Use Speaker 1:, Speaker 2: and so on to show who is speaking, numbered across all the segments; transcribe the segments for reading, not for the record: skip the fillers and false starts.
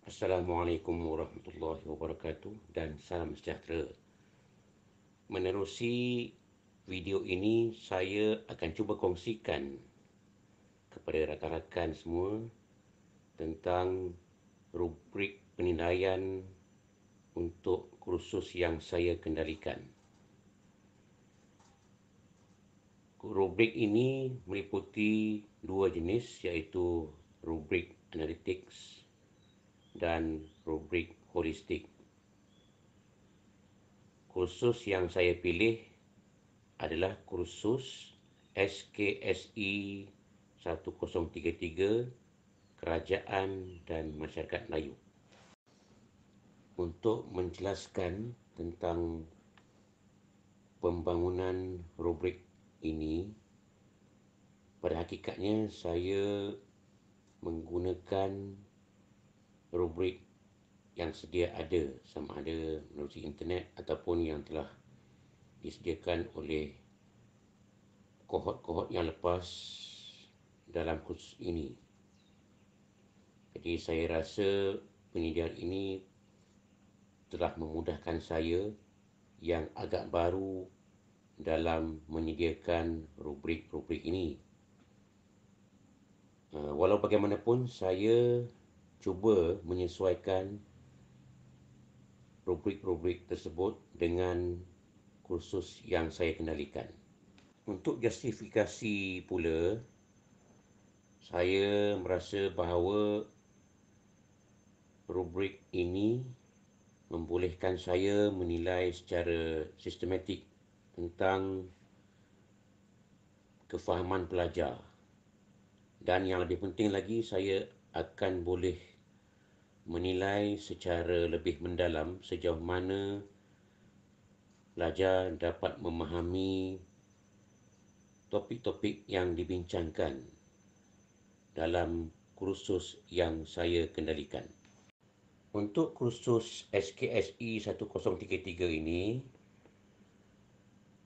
Speaker 1: Assalamualaikum warahmatullahi wabarakatuh dan salam sejahtera. Menerusi video ini, saya akan cuba kongsikan kepada rakan-rakan semua tentang rubrik penilaian untuk kursus yang saya kendalikan. Rubrik ini meliputi dua jenis, iaitu rubrik analytics dan rubrik holistik. Kursus yang saya pilih adalah kursus SKSE 1033 Kerajaan dan Masyarakat Melayu. Untuk menjelaskan tentang pembangunan rubrik ini, pada hakikatnya saya menggunakan rubrik yang sedia ada, sama ada melalui internet ataupun yang telah disediakan oleh kohort-kohort yang lepas dalam kursus ini. Jadi saya rasa penyediaan ini telah memudahkan saya yang agak baru dalam menyediakan rubrik-rubrik ini. Walau bagaimanapun, saya cuba menyesuaikan rubrik-rubrik tersebut dengan kursus yang saya kendalikan. Untuk justifikasi pula, saya merasa bahawa rubrik ini membolehkan saya menilai secara sistematik tentang kefahaman pelajar. Dan yang lebih penting lagi, saya akan boleh menilai secara lebih mendalam sejauh mana pelajar dapat memahami topik-topik yang dibincangkan dalam kursus yang saya kendalikan. Untuk kursus SKSE 1033 ini,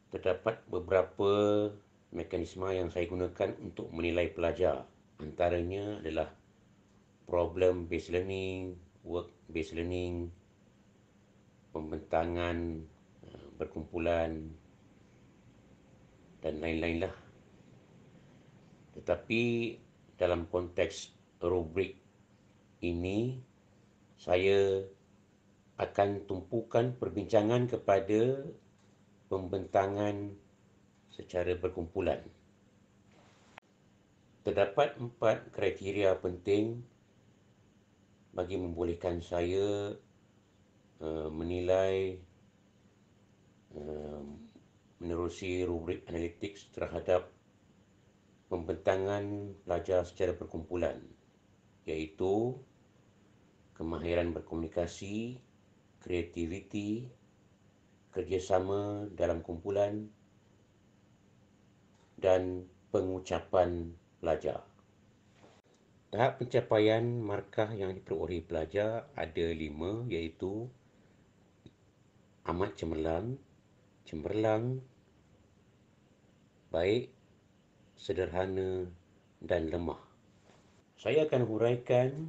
Speaker 1: terdapat beberapa mekanisme yang saya gunakan untuk menilai pelajar. Antaranya adalah problem based learning, work based learning, pembentangan berkumpulan, dan lain-lain lah. Tetapi dalam konteks rubrik ini, saya akan tumpukan perbincangan kepada pembentangan secara berkumpulan. Terdapat 4 kriteria penting bagi membolehkan saya menilai menerusi rubrik analytics terhadap pembentangan pelajar secara berkumpulan, iaitu kemahiran berkomunikasi, kreativiti, kerjasama dalam kumpulan, dan pengucapan pelajar. Tahap pencapaian markah yang diperoleh pelajar ada 5, iaitu amat cemerlang, baik, sederhana, dan lemah. Saya akan huraikan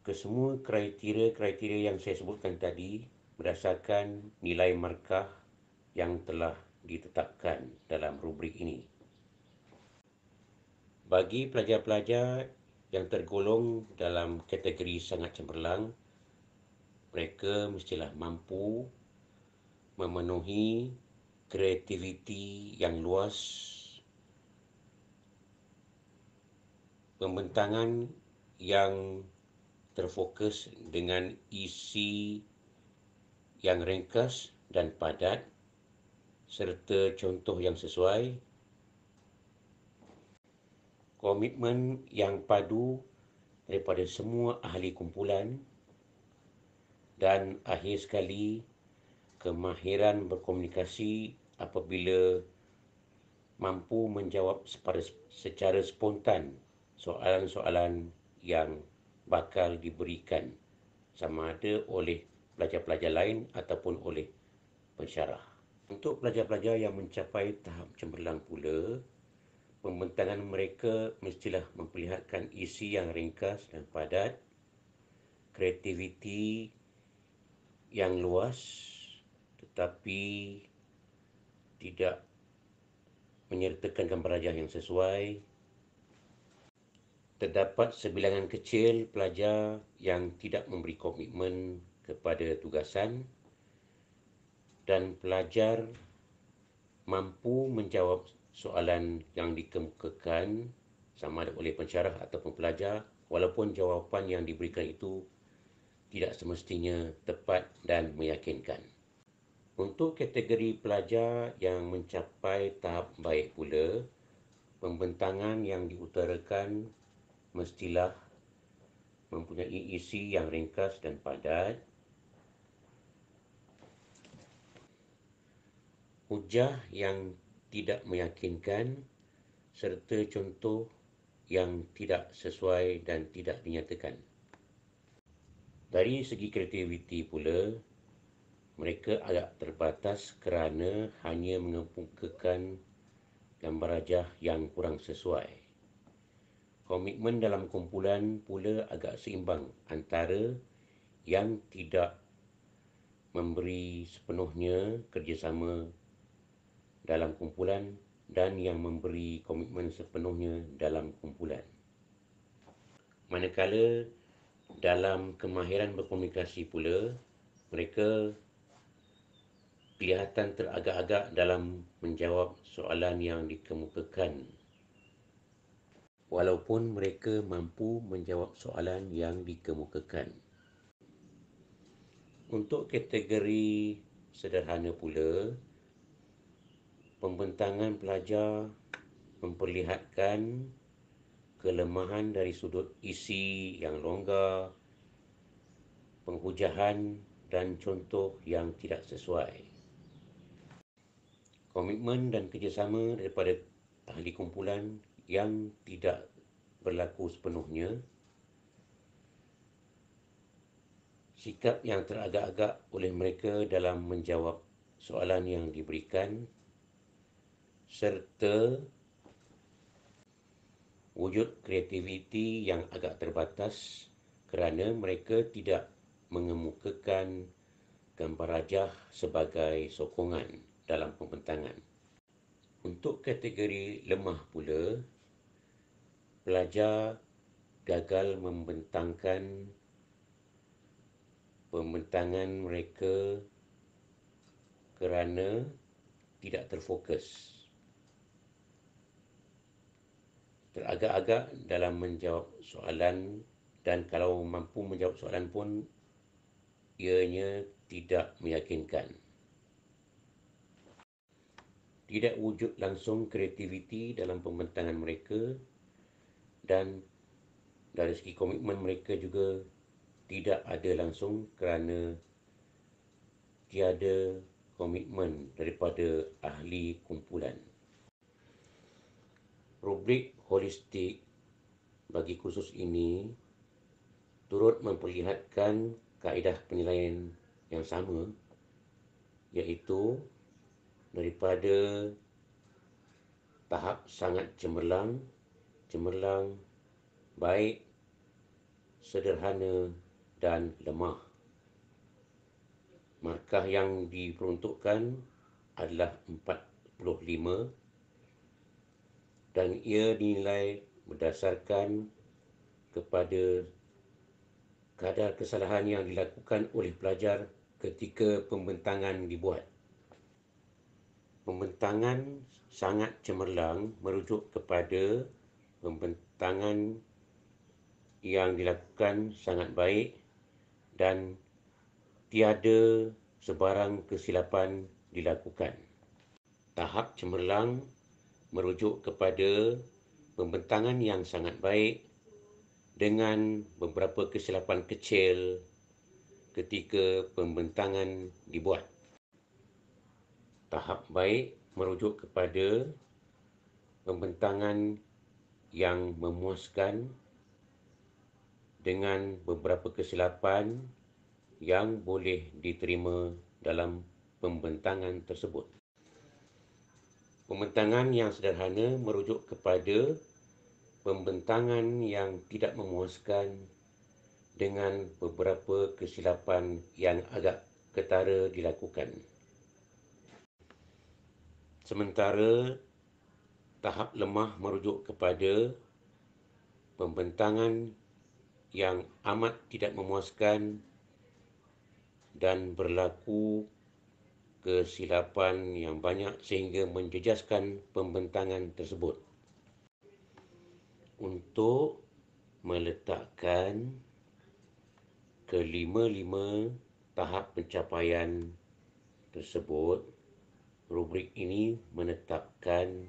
Speaker 1: kesemua kriteria-kriteria yang saya sebutkan tadi berdasarkan nilai markah yang telah ditetapkan dalam rubrik ini. Bagi pelajar-pelajar yang tergolong dalam kategori sangat cemerlang, mereka mestilah mampu memenuhi kreativiti yang luas, pembentangan yang terfokus dengan isi yang ringkas dan padat, serta contoh yang sesuai, komitmen yang padu daripada semua ahli kumpulan, dan akhir sekali, kemahiran berkomunikasi apabila mampu menjawab secara spontan soalan-soalan yang bakal diberikan, sama ada oleh pelajar-pelajar lain ataupun oleh pensyarah. Untuk pelajar-pelajar yang mencapai tahap cemerlang pula, pembentangan mereka mestilah memperlihatkan isi yang ringkas dan padat, kreativiti yang luas tetapi tidak menyertakan gambar rajah yang sesuai. Terdapat sebilangan kecil pelajar yang tidak memberi komitmen kepada tugasan dan pelajar mampu menjawab soalan yang dikemukakan sama ada oleh pensyarah ataupun pelajar walaupun jawapan yang diberikan itu tidak semestinya tepat dan meyakinkan. Untuk kategori pelajar yang mencapai tahap baik pula, pembentangan yang diutarakan mestilah mempunyai isi yang ringkas dan padat, hujah yang tidak meyakinkan, serta contoh yang tidak sesuai dan tidak dinyatakan. Dari segi kreativiti pula, mereka agak terbatas kerana hanya mengemukakan gambar rajah yang kurang sesuai. Komitmen dalam kumpulan pula agak seimbang antara yang tidak memberi sepenuhnya kerjasama dalam kumpulan dan yang memberi komitmen sepenuhnya dalam kumpulan. Manakala dalam kemahiran berkomunikasi pula, mereka kelihatan teragak-agak dalam menjawab soalan yang dikemukakan walaupun mereka mampu menjawab soalan yang dikemukakan. Untuk kategori sederhana pula, pembentangan pelajar memperlihatkan kelemahan dari sudut isi yang longgar, penghujahan dan contoh yang tidak sesuai. Komitmen dan kerjasama daripada ahli kumpulan yang tidak berlaku sepenuhnya, sikap yang teragak-agak oleh mereka dalam menjawab soalan yang diberikan, serta wujud kreativiti yang agak terbatas kerana mereka tidak mengemukakan gambar rajah sebagai sokongan dalam pembentangan. Untuk kategori lemah pula, pelajar gagal membentangkan pembentangan mereka kerana tidak terfokus, teragak-agak dalam menjawab soalan, dan kalau mampu menjawab soalan pun ianya tidak meyakinkan. Tidak wujud langsung kreativiti dalam pembentangan mereka, dan dari segi komitmen mereka juga tidak ada langsung kerana tiada komitmen daripada ahli kumpulan. Rubrik holistik bagi kursus ini turut memperlihatkan kaedah penilaian yang sama, iaitu daripada tahap sangat cemerlang, baik, sederhana dan lemah. Markah yang diperuntukkan adalah 45 dan ia dinilai berdasarkan kepada kadar kesalahan yang dilakukan oleh pelajar ketika pembentangan dibuat. Pembentangan sangat cemerlang merujuk kepada pembentangan yang dilakukan sangat baik dan tiada sebarang kesilapan dilakukan. Tahap cemerlang merujuk kepada pembentangan yang sangat baik dengan beberapa kesilapan kecil ketika pembentangan dibuat. Tahap baik merujuk kepada pembentangan yang memuaskan dengan beberapa kesilapan yang boleh diterima dalam pembentangan tersebut. Pembentangan yang sederhana merujuk kepada pembentangan yang tidak memuaskan dengan beberapa kesilapan yang agak ketara dilakukan. Sementara tahap lemah merujuk kepada pembentangan yang amat tidak memuaskan dan berlaku kesilapan yang banyak sehingga menjejaskan pembentangan tersebut. Untuk meletakkan kelima-lima tahap pencapaian tersebut, rubrik ini menetapkan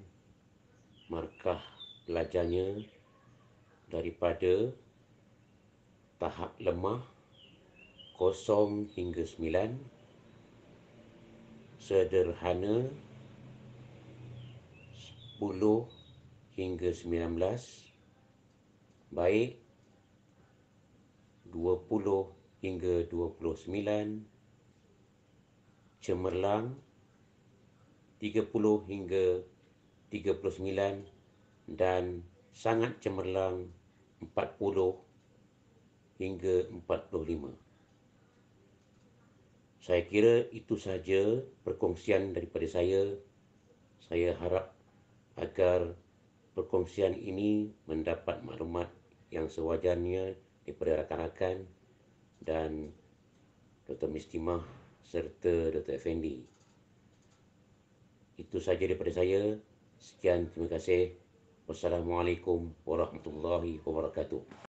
Speaker 1: markah pelajarnya daripada tahap lemah 0 hingga 9, sederhana 10 hingga 19, baik 20 hingga 29, cemerlang 30 hingga 39 dan sangat cemerlang 40 hingga 45. Saya kira itu sahaja perkongsian daripada saya. Saya harap agar perkongsian ini mendapat maklumat yang sewajarnya daripada rakan-rakan dan Dr. Mistimah serta Dr. Effendi. Itu sahaja daripada saya. Sekian, terima kasih. Wassalamualaikum warahmatullahi wabarakatuh.